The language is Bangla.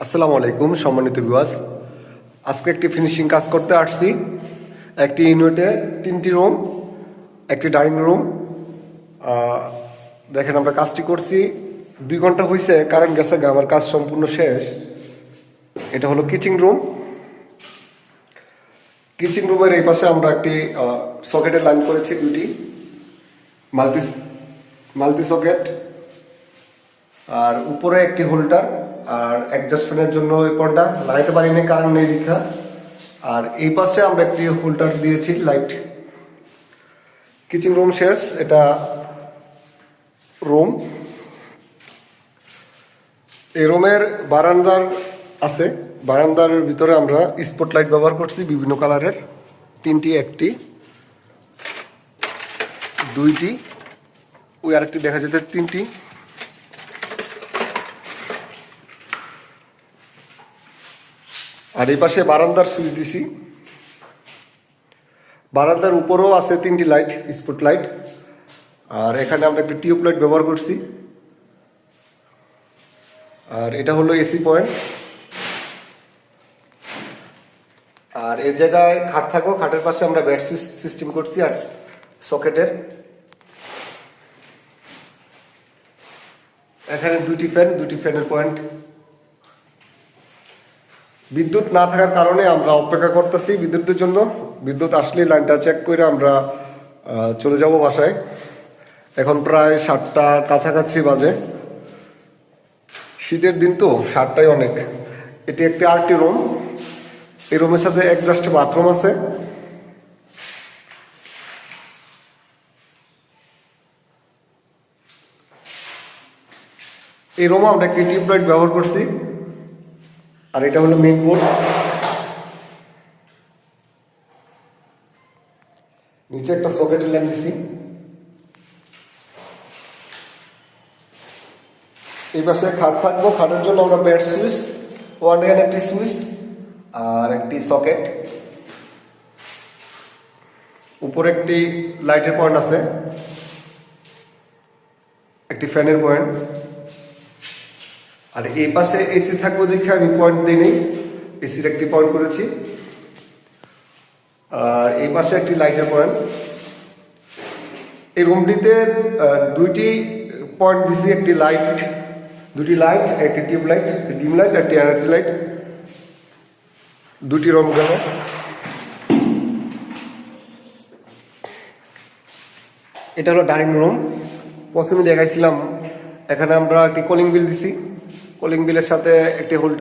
আসসালামু আলাইকুম সম্মানিত ভিউয়ার্স। আজকে একটি ফিনিশিং কাজ করতে আসছি। একটি ইউনিটে 3টি রুম, একটি ডাইনিং রুম। দেখেন আমরা কাজটি করছি 2 ঘন্টা হয়েছে, কারেন্ট গেছে, আমার কাজ সম্পূর্ণ শেষ। এটা হলো কিচেন রুম। কিচেন রুমের এই পাশে আমরা একটি সকেটের লাইন করেছি, 2টি মাল্টি সকেট, আর উপরে একটি হোল্ডার, আর অ্যাডজাস্ট ফ্যানের জন্য এই পর্দা লাগাইতে পারিনি, কারণ নেই দীক্ষা। আর এই পাশে আমরা একটি হোল্ডার দিয়েছি লাইট। কিচেন রুম শেষ। এটা রুম। এই রুমের বারান্দার আছে, বারান্দার ভিতরে আমরা স্পটলাইট ব্যবহার করছি বিভিন্ন কালারের, 3টি, 1টি, 2টি, ওই আরেকটি দেখা যেতে 3টি। আর এই পাশে বারান্দার সুইচ দিছি। বারান্দার উপরেও আছে 3টি লাইট, স্পট লাইট। আর এখানে আমরা একটা টিউব লাইট ব্যবহার করছি। আর এটা হলো এসি পয়েন্ট। আর এই জায়গায় খাট থাকো, খাটের পাশে আমরা বেড সিস্টেম করছি আর সকেটের। এখানে 2টি ফ্যান, 2টি ফ্যানের পয়েন্ট। বিদ্যুৎ না থাকার কারণে আমরা অপেক্ষা করতেছি বিদ্যুতের জন্য। বিদ্যুৎ আসলে লাইনটা চেক করে আমরা চলে যাব বাসায়। এখন প্রায় 7টা কাছাকাছি বাজে। শীতের দিন তো 7টাই অনেক। এটি একটি আরেকটি রুম। এই রুমের সাথে অ্যাডজাস্ট বাথরুম আছে। এই রুমে আমরা একটি টিউবলাইট ব্যবহার করছি। আর এটা হলো মেইন বোর্ড। নিচে একটা সকেটের লাইন দিছি। এই পাশে খাট থাকবো, খাটের জন্য আমরা বেড সুইচ, ওয়ান এন্ড একটি সুইচ আর একটি সকেট। উপরে একটি লাইটের পয়েন্ট আছে, একটি ফ্যানের পয়েন্ট। আর এই পাশে এসি থাকবো দেখে আমি পয়েন্ট দিই নেই, এসির একটি পয়েন্ট করেছি। আর এই পাশে একটি লাইটের পয়েন্ট। এই রুমটিতে 2টি পয়েন্ট দিছি, একটি লাইট, 2টি লাইট, একটি টিউব লাইট, ডিম লাইট, একটি এনার্জি লাইট, 2টি রুম গেল। এটা হলো ডাইনিং রুম। প্রথমে দেখাইছিলাম, এখানে আমরা একটি কলিং বিল দিছি। কলিং বিলের সাথে একটি হোল্ডার